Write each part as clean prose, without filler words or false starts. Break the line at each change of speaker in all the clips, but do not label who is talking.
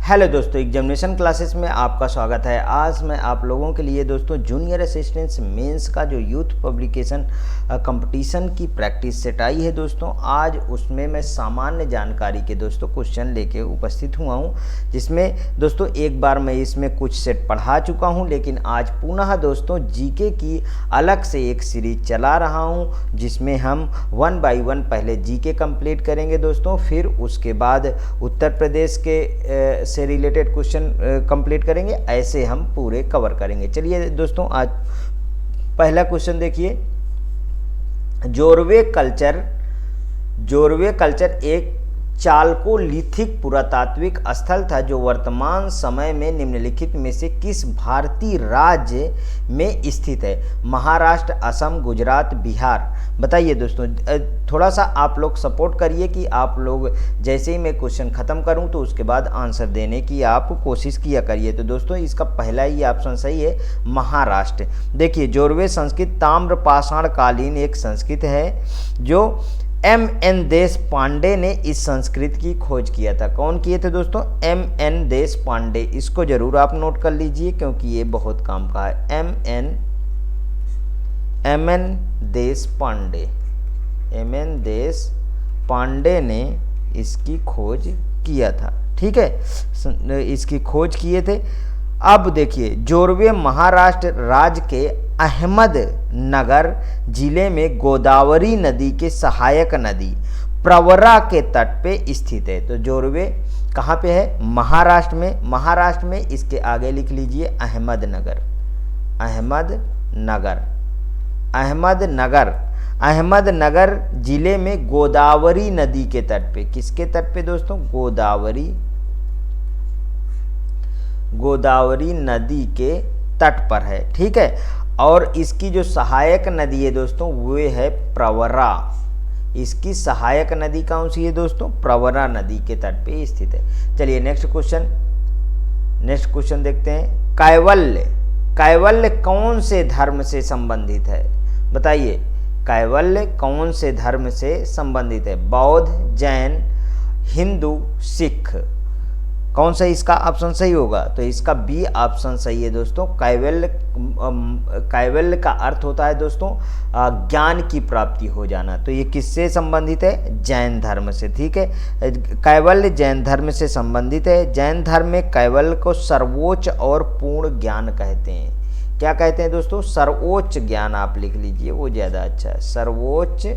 Hello दोस्तों, examination classes में आपका स्वागत है। आज मैं आप लोगों के लिए दोस्तों जूनियर असिस्टेंट्स मेंस का जो यूथ पब्लिकेशन कंपटीशन की प्रैक्टिस सेट आई है दोस्तों, आज उसमें मैं सामान्य जानकारी के दोस्तों क्वेश्चन लेके उपस्थित हुआ हूं, जिसमें दोस्तों एक बार मैं इसमें कुछ सेट पढ़ा चुका हूं, लेकिन आज पुनः दोस्तों जीके की अलग से एक सीरीज चला रहा हूं, जिसमें हम 1 बाय 1 पहले जीके कंप्लीट करेंगे दोस्तों, फिर उसके बाद उत्तर प्रदेश के से रिलेटेड क्वेश्चन कंप्लीट करेंगे। ऐसे हम पूरे कवर करेंगे। चलिए दोस्तों, आज पहला क्वेश्चन देखिए। जोरवे कल्चर एक चालकोलिथिक पुरातात्विक स्थल था जो वर्तमान समय में निम्नलिखित में से किस भारतीय राज्य में स्थित है? महाराष्ट्र, असम, गुजरात, बिहार। बताइए दोस्तों, थोड़ा सा आप लोग सपोर्ट करिए कि आप लोग जैसे ही मैं क्वेश्चन ख़त्म करूं तो उसके बाद आंसर देने की आप कोशिश किया करिए। तो दोस्तों इसका पहला ही ऑप्शन सही है, महाराष्ट्र। देखिए, जोरवे संस्कृत ताम्रपाषाण कालीन एक संस्कृत है जो M.N. देश पांडे ने इस संस्कृत की खोज किया था। कौन किए थे दोस्तों? M.N. देश पांडे। इसको जरूर आप नोट कर लीजिए क्योंकि ये बहुत काम का है। M.N. देश पांडे। M.N. देश पांडे ने इसकी खोज किया था। ठीक है, इसकी खोज किए थे। अब देखिए, जोरवे महाराष्ट्र राज्य के अहमदनगर जिले में गोदावरी नदी के सहायक नदी प्रवरा के तट पे स्थित है। तो जोरवे कहाँ पे है? महाराष्ट्र में। महाराष्ट्र में इसके आगे लिख लीजिए अहमदनगर। अहमदनगर जिले में गोदावरी नदी के तट पे। किसके तट पे दोस्तों? गोदावरी नदी के तट पर है। ठीक है, और इसकी जो सहायक नदी है दोस्तों वो है प्रवरा। इसकी सहायक नदी कौन सी है दोस्तों? प्रवरा नदी के तट पे स्थित है। चलिए नेक्स्ट क्वेश्चन देखते हैं। कैवल्य कौन से धर्म से संबंधित है? बताइए, कैवल्य कौन से धर्म से संबंधित है? बौद्ध, जैन, हिंदू, सिख। कौन सा इसका ऑप्शन सही होगा? तो इसका बी ऑप्शन सही है दोस्तों। कैवल्य का अर्थ होता है दोस्तों ज्ञान की प्राप्ति हो जाना। तो ये किससे संबंधित है? जैन धर्म से। ठीक है, कैवल्य जैन धर्म से संबंधित है। जैन धर्म में कैवल्य को सर्वोच्च और पूर्ण ज्ञान कहते हैं। क्या कहते हैं दोस्तों? सर्वोच्च ज्ञान। आप लिख लीजिए, वो ज़्यादा अच्छा है। सर्वोच्च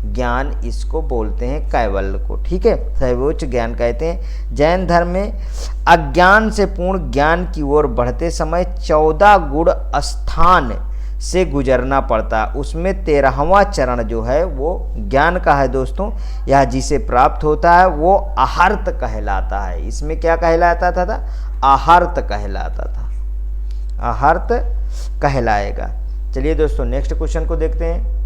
ज्ञान इसको बोलते हैं कैवल्य को। ठीक है, सर्वोच्च ज्ञान कहते हैं। जैन धर्म में अज्ञान से पूर्ण ज्ञान की ओर बढ़ते समय 14 गुण स्थान से गुजरना पड़ता है। उसमें 13वां चरण जो है वो ज्ञान का है दोस्तों। यह जिसे प्राप्त होता है वो आहर्त कहलाता है। इसमें क्या कहलाता था? आहर्त कहलाता था। आहर्त कहलाएगा। चलिए दोस्तों नेक्स्ट क्वेश्चन को देखते हैं।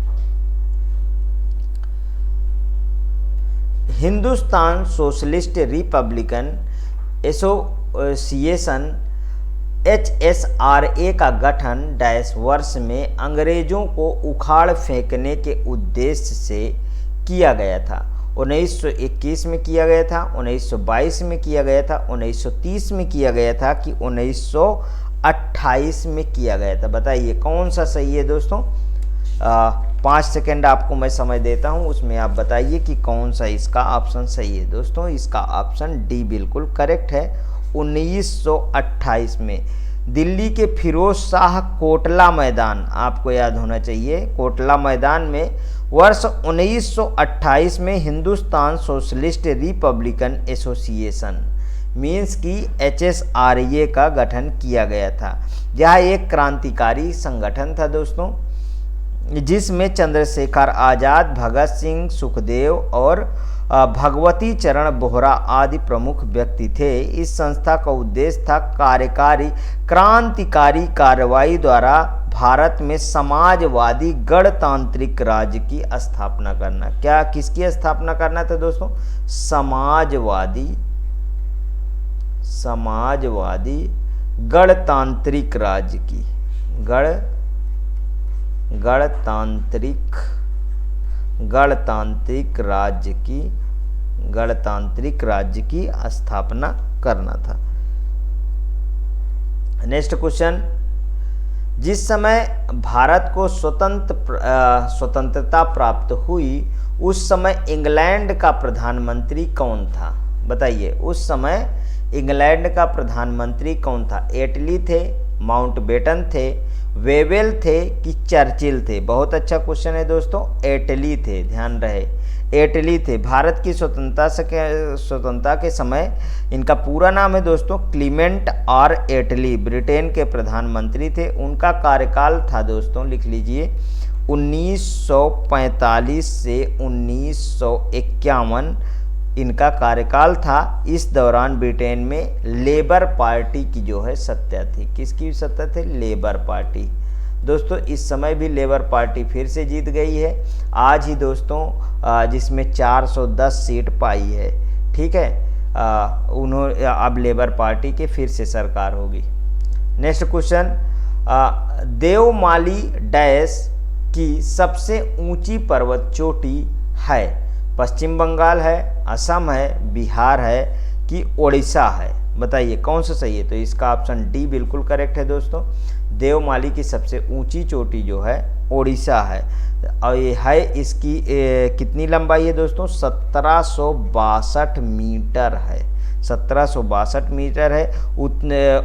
Hindustan socialist Republican association HSRA का गठन डैश वर्ष में अंग्रेजों को उखाड़ फेंकने के उद्देश्य से किया गया था। 1921 में किया गया था, 1922 में किया गया था, 1930 में किया गया था कि 1928 में किया गया था? बताइए कौन सा सही है दोस्तों? 5 सेकेंड आपको मैं समय देता हूं, उसमें आप बताइए कि कौन सा इसका ऑप्शन सही है दोस्तों। इसका ऑप्शन डी बिल्कुल करेक्ट है। 1928 में दिल्ली के फिरोज शाह कोटला मैदान, आपको याद होना चाहिए, कोटला मैदान में वर्ष 1928 में Hindustan socialist Republican association means की HSRA का गठन किया गया था। यह एक क्रांतिकारी संगठन था दोस्तों, जिसमें चंद्रशेखर आजाद, भगत सिंह, सुखदेव और भगवती चरण बोहरा आदि प्रमुख व्यक्ति थे। इस संस्था का उद्देश्य था क्रांतिकारी कार्रवाई द्वारा भारत में समाजवादी गणतांत्रिक राज्य की स्थापना करना। क्या किसकी स्थापना करना था दोस्तों? समाजवादी गणतांत्रिक राज्य की। गणतांत्रिक राज्य की स्थापना करना था। नेक्स्ट क्वेश्चन, जिस समय भारत को स्वतंत्रता प्राप्त हुई उस समय इंग्लैंड का प्रधानमंत्री कौन था? बताइए, उस समय इंग्लैंड का प्रधानमंत्री कौन था? एटली थे, माउंटबेटन थे, वेवेल थे कि चर्चिल थे? बहुत अच्छा क्वेश्चन है दोस्तों, एटली थे, ध्यान रहे, एटली थे। भारत की स्वतंत्रता के समय इनका पूरा नाम है दोस्तों क्लीमेंट आर एटली, ब्रिटेन के प्रधानमंत्री थे। उनका कार्यकाल था दोस्तों, लिख लीजिए, 1945 से 1951 इनका कार्यकाल था। इस दौरान ब्रिटेन में लेबर पार्टी की जो है सत्ता थी। किसकी सत्ता थी? Labour party. दोस्तों इस समय भी लेबर पार्टी फिर से जीत गई है आज ही दोस्तों, जिसमें 410 सीट पाई है। ठीक है, उन्होंने अब लेबर पार्टी के फिर से सरकार होगी। नेक्स्ट क्वेश्चन, देवमाली डैश की सबसे ऊंची पर्वत चोटी है? पश्चिम बंगाल है, असम है, बिहार है कि उड़ीसा है? बताइए कौन सा सही है? तो इसका ऑप्शन डी बिल्कुल करेक्ट है दोस्तों। देवमाली की सबसे ऊंची चोटी जो है उड़ीसा है, और ये है इसकी कितनी लंबाई है दोस्तों? 1762 मीटर है, 1762 मीटर है।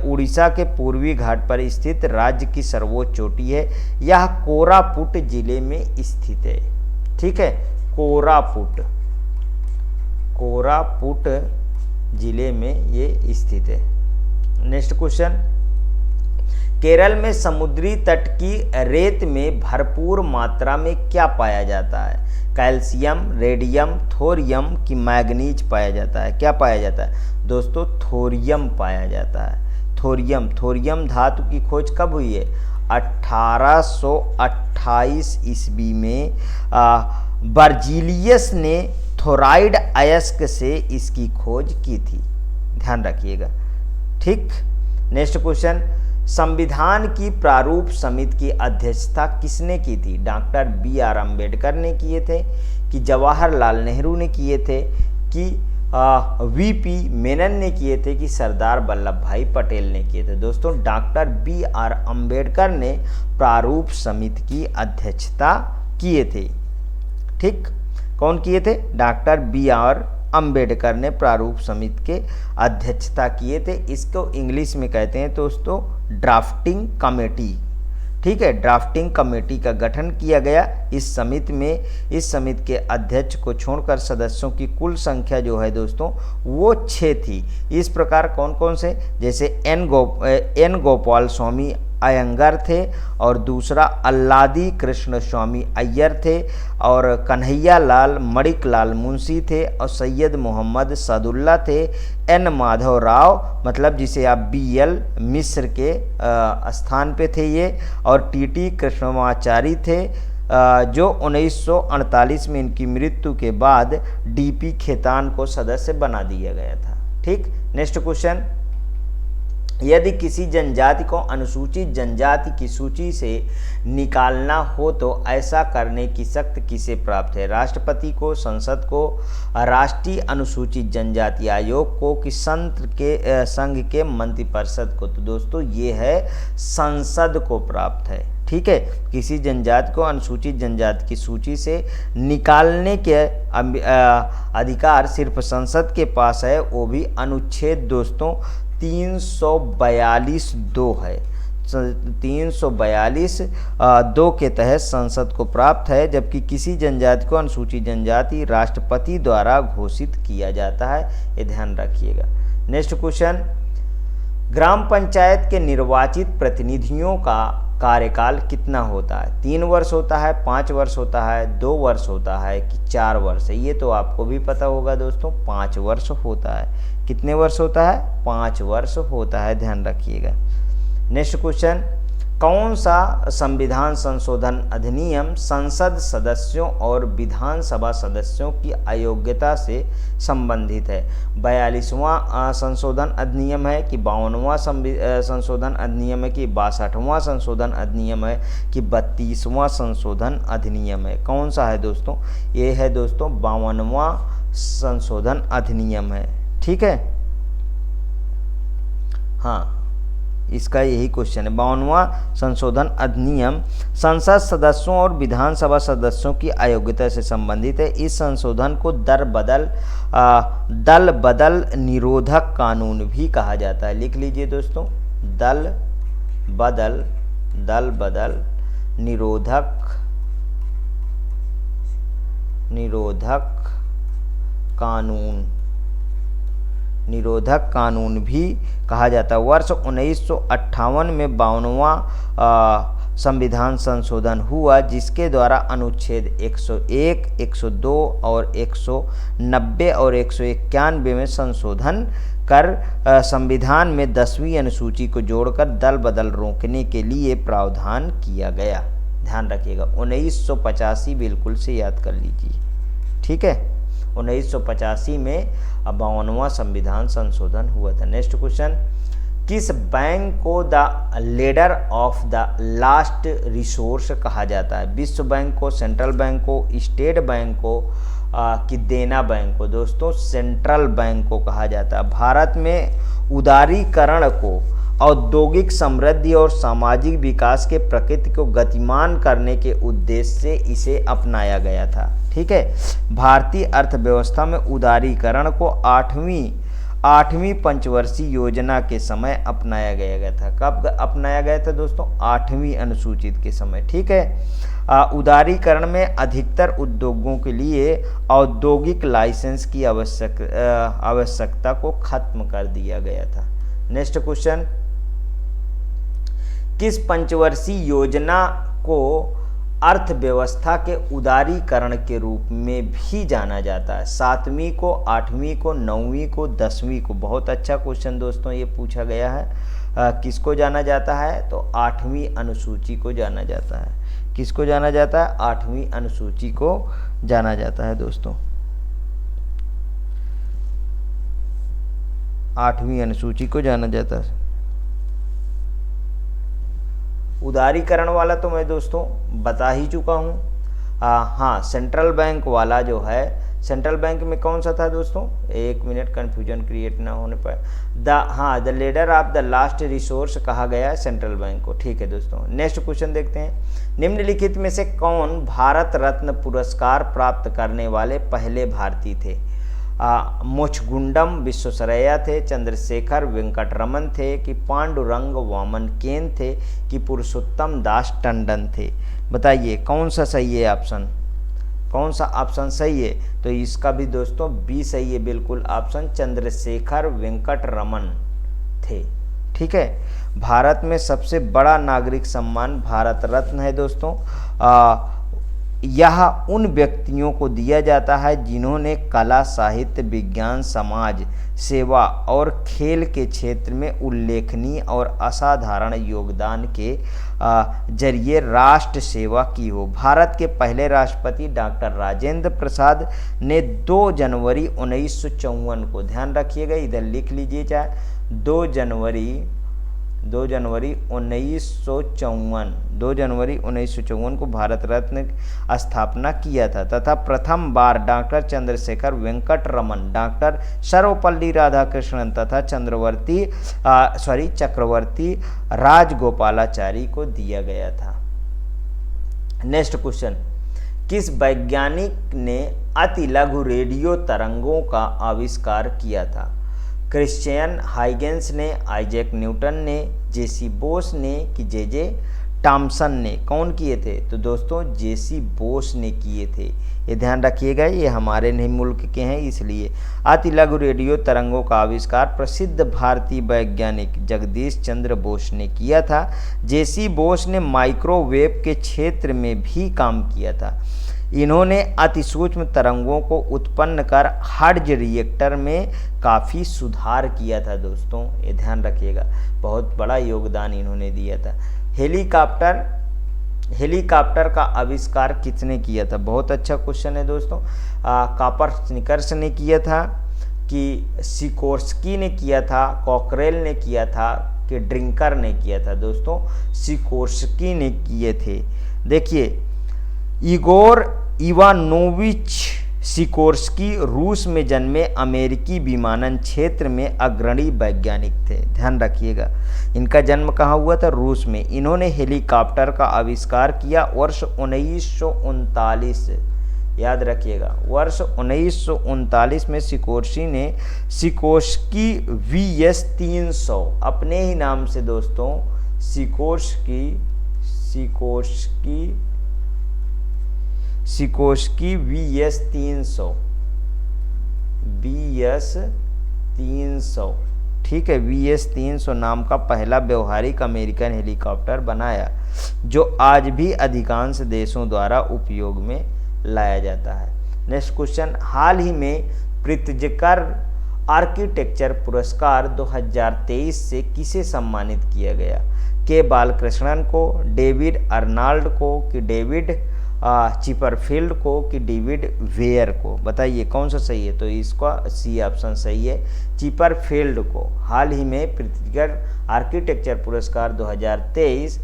उड़ीसा के पूर्वी घाट पर स्थित राज्य की सर्वोच्च चोटी है। यह कोरापुट जिले में स्थित है। ठीक है, कोरापुट जिले में ये स्थित है। नेक्स्ट क्वेश्चन, केरल में समुद्री तट की रेत में भरपूर मात्रा में क्या पाया जाता है? कैल्शियम, रेडियम, थोरियम कि मैग्नीज पाया जाता है? क्या पाया जाता है दोस्तों? थोरियम पाया जाता है। थोरियम धातु की खोज कब हुई है? 1828 ईस्वी में बर्जीलियस ने थोराइड अयस्क से इसकी खोज की थी, ध्यान रखिएगा। ठीक, नेक्स्ट क्वेश्चन, संविधान की प्रारूप समिति की अध्यक्षता किसने की थी? डॉक्टर BR अम्बेडकर ने किए थे कि जवाहरलाल नेहरू ने किए थे कि VP मेनन ने किए थे कि सरदार वल्लभ भाई पटेल ने किए थे? दोस्तों डॉक्टर BR अम्बेडकर ने प्रारूप समिति की अध्यक्षता किए थे। ठीक, कौन किए थे? डॉक्टर BR अम्बेडकर ने प्रारूप समिति के अध्यक्षता किए थे। इसको इंग्लिश में कहते हैं दोस्तों ड्राफ्टिंग कमेटी। ठीक है, ड्राफ्टिंग कमेटी का गठन किया गया इस समिति में। इस समिति के अध्यक्ष को छोड़कर सदस्यों की कुल संख्या जो है दोस्तों वो 6 थी। इस प्रकार कौन कौन से? जैसे एन गोपाल स्वामी अयंगर थे, और दूसरा अल्लादी कृष्ण स्वामी अय्यर थे, और कन्हैया लाल मणिक लाल मुंशी थे, और सैयद मोहम्मद सदुल्ला थे। एन माधव राव मतलब जिसे आप BL मिश्र के स्थान पे थे ये, और TT कृष्णमाचारी थे, जो 1948 में इनकी मृत्यु के बाद DP खेतान को सदस्य बना दिया गया था। ठीक, नेक्स्ट क्वेश्चन, यदि किसी जनजाति को अनुसूचित जनजाति की सूची से निकालना हो तो ऐसा करने की शक्ति किसे प्राप्त है? राष्ट्रपति को, संसद को, राष्ट्रीय अनुसूचित जनजाति आयोग को कि संघ के मंत्रिपरिषद को? तो दोस्तों ये है संसद को प्राप्त है। ठीक है, किसी जनजाति को अनुसूचित जनजाति की सूची से निकालने के अधिकार सिर्फ संसद के पास है, वो भी अनुच्छेद दोस्तों 342(2) है। 342(2) के तहत संसद को प्राप्त है, जबकि किसी जनजाति को अनुसूचित जनजाति राष्ट्रपति द्वारा घोषित किया जाता है, ये ध्यान रखिएगा। नेक्स्ट क्वेश्चन, ग्राम पंचायत के निर्वाचित प्रतिनिधियों का कार्यकाल कितना होता है? 3 वर्ष होता है, 5 वर्ष होता है, 2 वर्ष होता है कि 4 वर्ष है? ये तो आपको भी पता होगा दोस्तों, 5 वर्ष होता है। कितने वर्ष होता है? 5 वर्ष होता है, ध्यान रखिएगा। नेक्स्ट क्वेश्चन, कौन सा संविधान संशोधन अधिनियम संसद सदस्यों और विधानसभा सदस्यों की अयोग्यता से संबंधित है? 42वां संशोधन अधिनियम है कि 52वां संशोधन अधिनियम है कि 62वां संशोधन अधिनियम है कि 32वां संशोधन अधिनियम है? कौन सा है दोस्तों? ये है दोस्तों 52वां संशोधन अधिनियम है। ठीक है, हाँ, इसका यही क्वेश्चन है। 52वां संशोधन अधिनियम संसद सदस्यों और विधानसभा सदस्यों की अयोग्यता से संबंधित है। इस संशोधन को दल बदल निरोधक कानून भी कहा जाता है। लिख लीजिए दोस्तों, दल बदल निरोधक कानून भी कहा जाता है। वर्ष 1958 में 52वां संविधान संशोधन हुआ, जिसके द्वारा अनुच्छेद 101, 102 और 190 और 191 में संशोधन कर संविधान में 10वीं अनुसूची को जोड़कर दल बदल रोकने के लिए प्रावधान किया गया। ध्यान रखिएगा, 1985 बिल्कुल से याद कर लीजिए, ठीक है। 1985 में 52वां संविधान संशोधन हुआ था। नेक्स्ट क्वेश्चन, किस बैंक को the leader of the last resource कहा जाता है? विश्व बैंक को, सेंट्रल बैंक को, स्टेट बैंक को कि देना बैंक को? दोस्तों, सेंट्रल बैंक को कहा जाता है। भारत में उदारीकरण को औद्योगिक समृद्धि और सामाजिक विकास के प्रकृति को गतिमान करने के उद्देश्य से इसे अपनाया गया था, ठीक है। भारतीय अर्थव्यवस्था में उदारीकरण को आठवीं पंचवर्षीय योजना के समय अपनाया गया था। कब अपनाया गया था दोस्तों? 8वीं अनुसूचित के समय, ठीक है। उदारीकरण में अधिकतर उद्योगों के लिए औद्योगिक लाइसेंस की आवश्यकता को खत्म कर दिया गया था। नेक्स्ट क्वेश्चन, किस पंचवर्षीय योजना को अर्थव्यवस्था के उदारीकरण के रूप में भी जाना जाता है? 7वीं को, 8वीं को, 9वीं को, 10वीं को? बहुत अच्छा क्वेश्चन दोस्तों ये पूछा गया है। किसको जाना जाता है? तो 8वीं अनुसूची को जाना जाता है। किसको जाना जाता है? 8वीं अनुसूची को जाना जाता है दोस्तों। 8वीं अनुसूची को जाना जाता है। उदारीकरण वाला तो मैं दोस्तों बता ही चुका हूँ। हाँ, सेंट्रल बैंक वाला जो है, सेंट्रल बैंक में कौन सा था दोस्तों? एक मिनट, कंफ्यूजन क्रिएट ना होने पर। The leader of the last resource कहा गया है सेंट्रल बैंक को, ठीक है दोस्तों। नेक्स्ट क्वेश्चन देखते हैं, निम्नलिखित में से कौन भारत रत्न पुरस्कार प्राप्त करने वाले पहले भारतीय थे? मुचगुंडम विश्वेश्वरैया थे, चंद्रशेखर वेंकटरमन थे कि पांडुरंग वामन केन थे कि पुरुषोत्तम दास टंडन थे? बताइए कौन सा सही है ऑप्शन? कौन सा ऑप्शन सही है? तो इसका भी दोस्तों बी सही है, बिल्कुल ऑप्शन चंद्रशेखर वेंकटरमन थे, ठीक है। भारत में सबसे बड़ा नागरिक सम्मान भारत रत्न है दोस्तों। यह उन व्यक्तियों को दिया जाता है जिन्होंने कला, साहित्य, विज्ञान, समाज सेवा और खेल के क्षेत्र में उल्लेखनीय और असाधारण योगदान के जरिए राष्ट्र सेवा की हो। भारत के पहले राष्ट्रपति डॉक्टर राजेंद्र प्रसाद ने 2 जनवरी 1954 को, ध्यान रखिएगा, इधर लिख लीजिए चाहे, 2 जनवरी 1954 को भारत रत्न स्थापना किया था तथा प्रथम बार डॉक्टर चंद्रशेखर वेंकटरमन, डॉक्टर सर्वपल्ली राधाकृष्णन तथा चक्रवर्ती राजगोपालाचारी को दिया गया था। नेक्स्ट क्वेश्चन, किस वैज्ञानिक ने अति लघु रेडियो तरंगों का आविष्कार किया था? क्रिश्चियन हाइगेंस ने, आइजैक न्यूटन ने, जेसी बोस ने कि जे टॉमसन ने? कौन किए थे? तो दोस्तों जेसी बोस ने किए थे। ये ध्यान रखिएगा, ये हमारे नहीं मुल्क के हैं, इसलिए। अति लघु रेडियो तरंगों का आविष्कार प्रसिद्ध भारतीय वैज्ञानिक जगदीश चंद्र बोस ने किया था। जेसी बोस ने माइक्रोवेव के क्षेत्र में भी काम किया था। इन्होंने अति सूक्ष्म तरंगों को उत्पन्न कर हर्ट्ज रिएक्टर में काफ़ी सुधार किया था दोस्तों, ये ध्यान रखिएगा, बहुत बड़ा योगदान इन्होंने दिया था। हेलीकॉप्टर का आविष्कार किसने किया था? बहुत अच्छा क्वेश्चन है दोस्तों। कॉपरनिकस ने किया था कि सिकोर्स्की ने किया था, कॉकरेल ने किया था कि ड्रिंकर ने किया था? दोस्तों सिकोर्स्की ने किए थे। देखिए, इगोर इवानोविच सिकोर्स्की रूस में जन्मे अमेरिकी विमानन क्षेत्र में अग्रणी वैज्ञानिक थे। ध्यान रखिएगा, इनका जन्म कहाँ हुआ था? रूस में। इन्होंने हेलीकॉप्टर का आविष्कार किया वर्ष 1939। याद रखिएगा, वर्ष 1939 में सिकोर्स्की VS-300 अपने ही नाम से दोस्तों सिकोर्स्की VS-300 ठीक है, VS-300 नाम का पहला व्यवहारिक अमेरिकन हेलीकॉप्टर बनाया, जो आज भी अधिकांश देशों द्वारा उपयोग में लाया जाता है। नेक्स्ट क्वेश्चन, हाल ही में प्रित्जकर आर्किटेक्चर पुरस्कार 2023 से किसे सम्मानित किया गया? के बालकृष्णन को, डेविड अर्नाल्ड को, कि डेविड चिपरफील्ड को, कि डेविड वेयर को? बताइए कौन सा सही है? तो इसका सी ऑप्शन सही है, चिपरफील्ड को। हाल ही में प्रित्जकर आर्किटेक्चर पुरस्कार 2023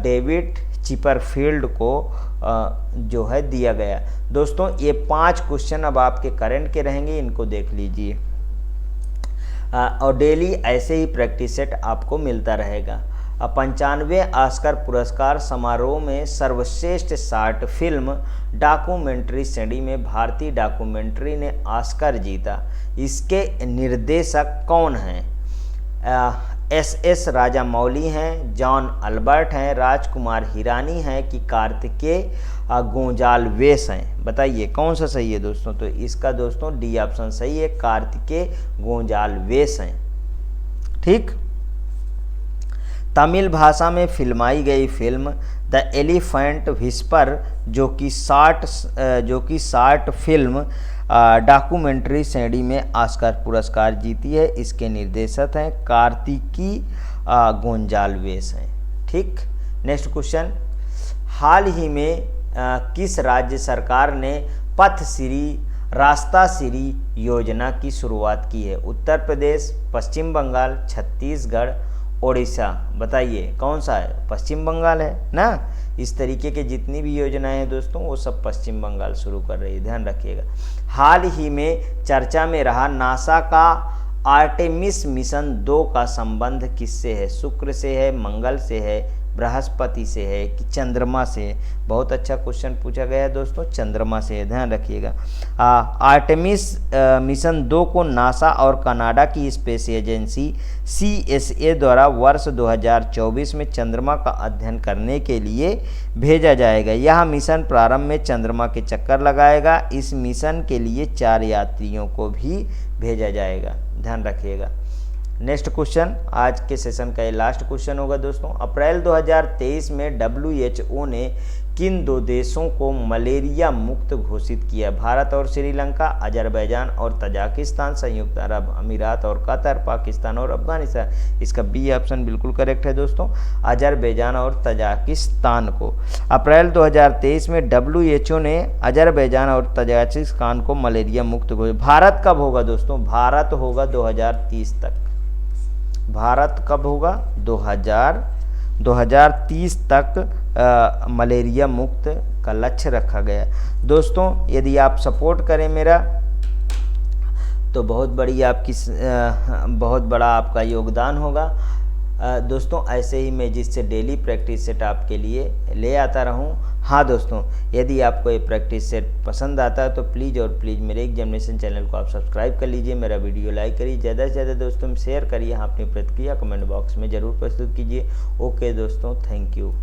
डेविड चिपरफील्ड को जो है दिया गया। दोस्तों ये 5 क्वेश्चन अब आपके करंट के रहेंगे, इनको देख लीजिए और डेली ऐसे ही प्रैक्टिस सेट आपको मिलता रहेगा। 95वें ऑस्कर पुरस्कार समारोह में सर्वश्रेष्ठ शॉर्ट फिल्म डॉक्यूमेंट्री श्रेणी में भारतीय डॉक्यूमेंट्री ने ऑस्कर जीता। इसके निर्देशक कौन हैं? SS राजामौली हैं, जॉन अल्बर्ट हैं, राजकुमार हिरानी हैं, कि कार्तिकेय गोंजाल्वेस हैं? बताइए कौन सा सही है दोस्तों? तो इसका दोस्तों डी ऑप्शन सही है, कार्तिकेय गोंजाल्वेस हैं। ठीक, तमिल भाषा में फिल्माई गई फिल्म द एलिफेंट व्हिस्पर जो कि शॉर्ट फिल्म डॉक्यूमेंट्री श्रेणी में ऑस्कर पुरस्कार जीती है, इसके निर्देशक हैं कार्तिकी गोंजाल्वेस हैं। ठीक, नेक्स्ट क्वेश्चन, हाल ही में किस राज्य सरकार ने पथश्री रास्ता श्री योजना की शुरुआत की है? उत्तर प्रदेश, पश्चिम बंगाल, छत्तीसगढ़, ओडिशा? बताइए कौन सा है? पश्चिम बंगाल है ना। इस तरीके के जितनी भी योजनाएं हैं दोस्तों वो सब पश्चिम बंगाल शुरू कर रही है, ध्यान रखिएगा। हाल ही में चर्चा में रहा नासा का आर्टेमिस मिशन 2 का संबंध किससे है? शुक्र से है, मंगल से है, बृहस्पति से है, कि चंद्रमा से है? बहुत अच्छा क्वेश्चन पूछा गया है दोस्तों, चंद्रमा से है, ध्यान रखिएगा। आर्टेमिस मिशन 2 को नासा और कनाडा की स्पेस एजेंसी CSA द्वारा वर्ष 2024 में चंद्रमा का अध्ययन करने के लिए भेजा जाएगा। यह मिशन प्रारंभ में चंद्रमा के चक्कर लगाएगा। इस मिशन के लिए 4 यात्रियों को भी भेजा जाएगा, ध्यान रखिएगा। नेक्स्ट क्वेश्चन, आज के सेशन का ये लास्ट क्वेश्चन होगा दोस्तों। अप्रैल 2023 में WHO ने किन 2 देशों को मलेरिया मुक्त घोषित किया? भारत और श्रीलंका, अजरबैजान और तजाकिस्तान, संयुक्त अरब अमीरात और कतर, पाकिस्तान और अफगानिस्तान? इसका बी ऑप्शन बिल्कुल करेक्ट है दोस्तों, अजरबैजान और तजाकिस्तान को। अप्रैल 2023 में WHO ने अजरबैजान और तजाकिस्तान को मलेरिया मुक्त घोषित। भारत कब होगा दोस्तों? भारत होगा 2030 तक। भारत कब होगा? 2030 तक मलेरिया मुक्त का लक्ष्य रखा गया। दोस्तों यदि आप सपोर्ट करें मेरा तो बहुत बड़ा आपका योगदान होगा। दोस्तों ऐसे ही मैं जिससे डेली प्रैक्टिस सेट आपके लिए ले आता रहूं। हाँ दोस्तों, यदि आपको ये प्रैक्टिस सेट पसंद आता है तो प्लीज़ और प्लीज़ मेरे एग्जामिनेशन चैनल को आप सब्सक्राइब कर लीजिए, मेरा वीडियो लाइक करिए, ज़्यादा से ज़्यादा दोस्तों में शेयर करिए। हाँ, अपनी प्रतिक्रिया कमेंट बॉक्स में ज़रूर प्रस्तुत कीजिए। ओके दोस्तों, थैंक यू।